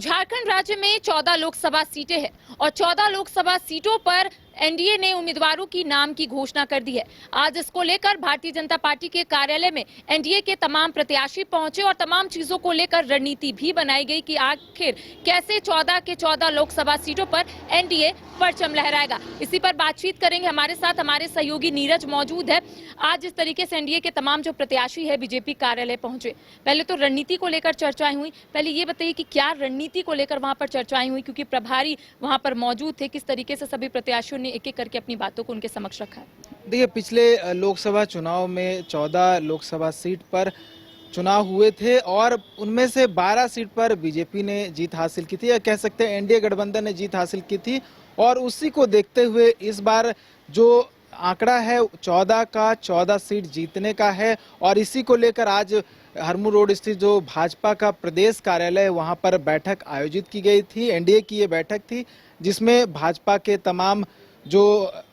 झारखंड राज्य में 14 लोकसभा सीटें हैं और 14 लोकसभा सीटों पर एनडीए ने उम्मीदवारों की नाम की घोषणा कर दी है। आज इसको लेकर भारतीय जनता पार्टी के कार्यालय में एनडीए के तमाम प्रत्याशी पहुंचे और तमाम चीजों को लेकर रणनीति भी बनाई गई कि आखिर कैसे 14 के 14 लोकसभा सीटों पर एनडीए परचम लहराएगा। इसी पर बातचीत करेंगे। हमारे साथ हमारे सहयोगी नीरज मौजूद है। आज इस तरीके से एनडीए के तमाम जो प्रत्याशी है बीजेपी कार्यालय पहुंचे, पहले तो रणनीति को लेकर चर्चाएं हुई। पहले ये बताइए कि क्या रणनीति को लेकर वहां पर चर्चाएं हुई, क्योंकि प्रभारी वहां पर मौजूद थे, किस तरीके से सभी प्रत्याशियों ने एक एक करके अपनी बातों को उनके समक्ष रखा है? देखिए, पिछले लोकसभा चुनाव में 14 लोकसभा सीट पर चुनाव हुए थे और उनमें से 12 सीट पर बीजेपी ने जीत हासिल की थी, या कह सकते हैं एनडीए गठबंधन ने जीत हासिल की थी। और उसी को देखते हुए इस बार जो आंकड़ा है 14 का 14 सीट जीतने का है। और इसी को लेकर आज हरमू रोड स्थित जो भाजपा का प्रदेश कार्यालय है वहां पर बैठक आयोजित की गई थी। एनडीए की ये बैठक थी जिसमें भाजपा के तमाम जो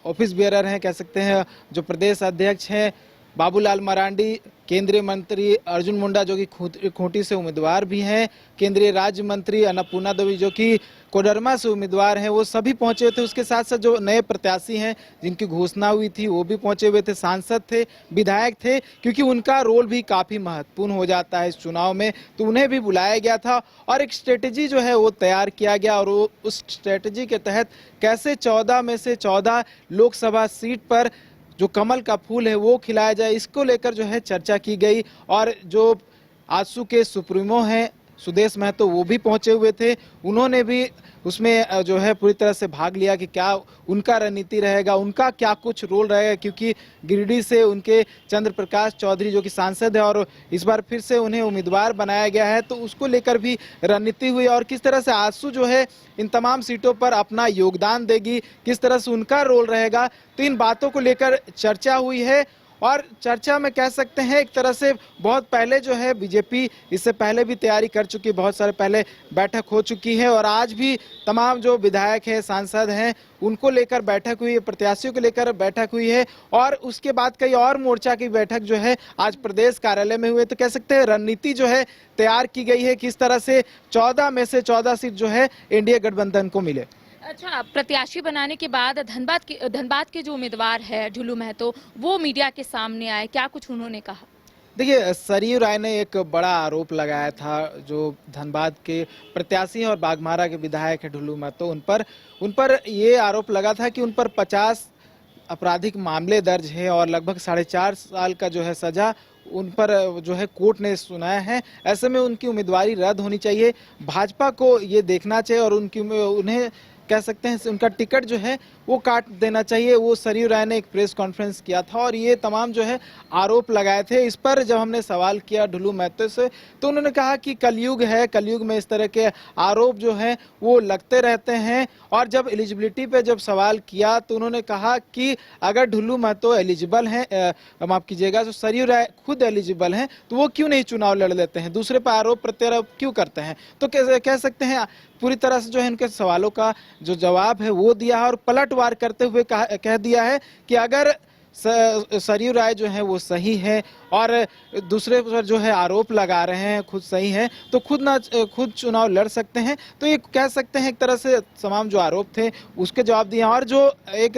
ऑफिस बेयरर हैं, कह सकते हैं जो प्रदेश अध्यक्ष हैं बाबूलाल मरांडी, केंद्रीय मंत्री अर्जुन मुंडा जो कि खूंटी से उम्मीदवार भी हैं, केंद्रीय राज्य मंत्री अन्नपूर्णा देवी जो कि कोडरमा से उम्मीदवार हैं, वो सभी पहुंचे हुए थे। उसके साथ साथ जो नए प्रत्याशी हैं जिनकी घोषणा हुई थी वो भी पहुंचे हुए थे, सांसद थे, विधायक थे, क्योंकि उनका रोल भी काफ़ी महत्वपूर्ण हो जाता है इस चुनाव में, तो उन्हें भी बुलाया गया था। और एक स्ट्रेटेजी जो है वो तैयार किया गया और वो उस स्ट्रेटेजी के तहत कैसे 14 में से 14 लोकसभा सीट पर जो कमल का फूल है वो खिलाया जाए, इसको लेकर जो है चर्चा की गई। और जो आजसू के सुप्रीमो हैं सुदेश महतो, वो भी पहुंचे हुए थे। उन्होंने भी उसमें जो है पूरी तरह से भाग लिया कि क्या उनका रणनीति रहेगा, उनका क्या कुछ रोल रहेगा, क्योंकि गिरिडीह से उनके चंद्र प्रकाश चौधरी जो कि सांसद है और इस बार फिर से उन्हें उम्मीदवार बनाया गया है, तो उसको लेकर भी रणनीति हुई। और किस तरह से आजसू जो है इन तमाम सीटों पर अपना योगदान देगी, किस तरह से उनका रोल रहेगा, तो इन बातों को लेकर चर्चा हुई है। और चर्चा में कह सकते हैं एक तरह से बहुत पहले जो है बीजेपी इससे पहले भी तैयारी कर चुकी, बहुत सारे पहले बैठक हो चुकी है और आज भी तमाम जो विधायक हैं, सांसद हैं, उनको लेकर बैठक हुई है, प्रत्याशियों को लेकर बैठक हुई है। और उसके बाद कई और मोर्चा की बैठक जो है आज प्रदेश कार्यालय में हुए। तो कह सकते हैं रणनीति जो है तैयार की गई है, किस तरह से 14 में से 14 सीट जो है एनडीए गठबंधन को मिले। अच्छा, प्रत्याशी बनाने के बाद धनबाद के जो उम्मीदवार है ढुलू महतो, वो मीडिया के सामने आए, क्या कुछ उन्होंने कहा? देखिए, सरयू राय ने एक बड़ा आरोप लगाया था, जो धनबाद के प्रत्याशी और बाघमारा के विधायक है ढुलू महतो, उन पर ये आरोप लगा था कि उन पर 50 आपराधिक मामले दर्ज है और लगभग 4.5 साल का जो है सजा उन पर जो है कोर्ट ने सुनाया है। ऐसे में उनकी उम्मीदवारी रद्द होनी चाहिए, भाजपा को ये देखना चाहिए और उन्हें कह सकते हैं उनका टिकट जो है वो काट देना चाहिए। वो सरयू राय ने एक प्रेस कॉन्फ्रेंस किया था और ये तमाम जो है आरोप लगाए थे। इस पर जब हमने सवाल किया ढुलू महतो से, तो उन्होंने कहा कि कलयुग है, कलयुग में इस तरह के आरोप जो हैं वो लगते रहते हैं। और जब एलिजिबिलिटी पे जब सवाल किया तो उन्होंने कहा कि अगर ढुलू महतो एलिजिबल हैं, माफ कीजिएगा, जो सरयू राय खुद एलिजिबल हैं, तो वो क्यों नहीं चुनाव लड़ लेते हैं, दूसरे पर आरोप प्रत्यारोप क्यों करते हैं। तो कह सकते हैं पूरी तरह से जो है इनके सवालों का जो जवाब है वो दिया है और पलटवार करते हुए कह दिया है कि अगर सरयू राय जो है वो सही है और दूसरे पर जो है आरोप लगा रहे हैं खुद सही है, तो खुद चुनाव लड़ सकते हैं। तो ये कह सकते हैं एक तरह से तमाम जो आरोप थे उसके जवाब दिए। और जो एक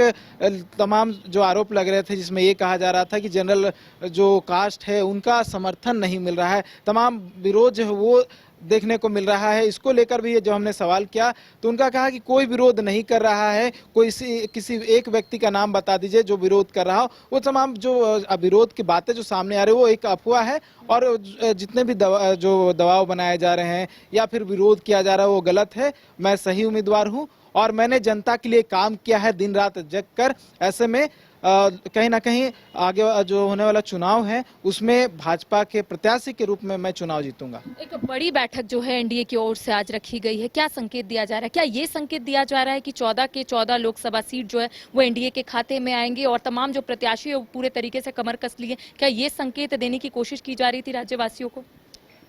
तमाम जो आरोप लग रहे थे जिसमें ये कहा जा रहा था कि जनरल जो कास्ट है उनका समर्थन नहीं मिल रहा है, तमाम विरोध जो है वो देखने को मिल रहा है, इसको लेकर भी जब हमने सवाल किया तो उनका कहा कि कोई विरोध नहीं कर रहा है, किसी एक व्यक्ति का नाम बता दीजिए जो विरोध कर रहा हो। वो तमाम जो विरोध की बातें जो सामने आ रही है वो एक अफवाह है और जितने भी जो दबाव बनाए जा रहे हैं या फिर विरोध किया जा रहा है वो गलत है। मैं सही उम्मीदवार हूँ और मैंने जनता के लिए काम किया है दिन रात जग कर। ऐसे में कहीं ना कहीं आगे जो होने वाला चुनाव है उसमें भाजपा के प्रत्याशी के रूप में मैं चुनाव जीतूंगा। एक बड़ी बैठक जो है एनडीए की ओर से आज रखी गई है, क्या संकेत दिया जा रहा है? क्या ये संकेत दिया जा रहा है कि 14 के 14 लोकसभा सीट जो है वो एनडीए के खाते में आएंगे और तमाम जो प्रत्याशी है वो पूरे तरीके से कमर कस लिए? क्या ये संकेत देने की कोशिश की जा रही थी राज्यवासियों को?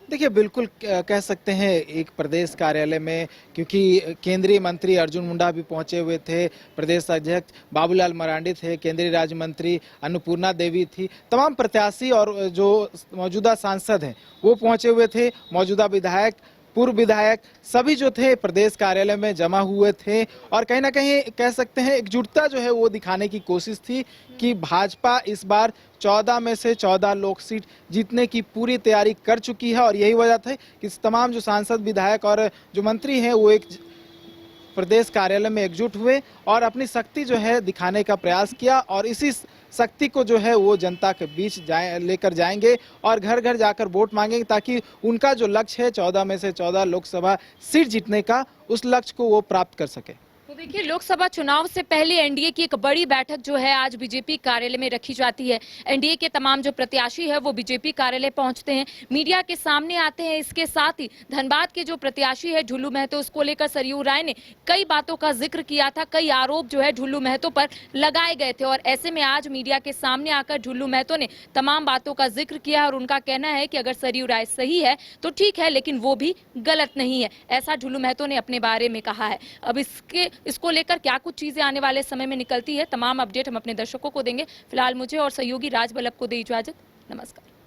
देखिए, बिल्कुल कह सकते हैं एक प्रदेश कार्यालय में, क्योंकि केंद्रीय मंत्री अर्जुन मुंडा भी पहुंचे हुए थे, प्रदेश अध्यक्ष बाबूलाल मरांडी थे, केंद्रीय राज्य मंत्री अन्नपूर्णा देवी थी, तमाम प्रत्याशी और जो मौजूदा सांसद हैं वो पहुंचे हुए थे, मौजूदा विधायक पूर्व विधायक सभी जो थे प्रदेश कार्यालय में जमा हुए थे और कहीं ना कहीं कह सकते हैं एकजुटता जो है वो दिखाने की कोशिश थी कि भाजपा इस बार 14 में से 14 लोक सीट जीतने की पूरी तैयारी कर चुकी है और यही वजह थी कि तमाम जो सांसद विधायक और जो मंत्री हैं वो एक प्रदेश कार्यालय में एकजुट हुए और अपनी शक्ति जो है दिखाने का प्रयास किया और इसी शक्ति को जो है वो जनता के बीच लेकर जाएंगे और घर घर जाकर वोट मांगेंगे ताकि उनका जो लक्ष्य है 14 में से 14 लोकसभा सीट जीतने का उस लक्ष्य को वो प्राप्त कर सके। तो देखिए, लोकसभा चुनाव से पहले एनडीए की एक बड़ी बैठक जो है आज बीजेपी कार्यालय में रखी जाती है। एनडीए के तमाम जो प्रत्याशी है वो बीजेपी कार्यालय पहुंचते हैं, मीडिया के सामने आते हैं। इसके साथ ही धनबाद के जो प्रत्याशी है ढुल्लू महतो, उसको लेकर सरयू राय ने कई बातों का जिक्र किया था, कई आरोप जो है ढुल्लू महतो पर लगाए गए थे और ऐसे में आज मीडिया के सामने आकर ढुल्लू महतो ने तमाम बातों का जिक्र किया और उनका कहना है कि अगर सरयू राय सही है तो ठीक है, लेकिन वो भी गलत नहीं है, ऐसा ढुल्लू महतो ने अपने बारे में कहा है। अब इसको लेकर क्या कुछ चीजें आने वाले समय में निकलती है, तमाम अपडेट हम अपने दर्शकों को देंगे। फिलहाल मुझे और सहयोगी राज बल्लभ को दे इजाजत। नमस्कार।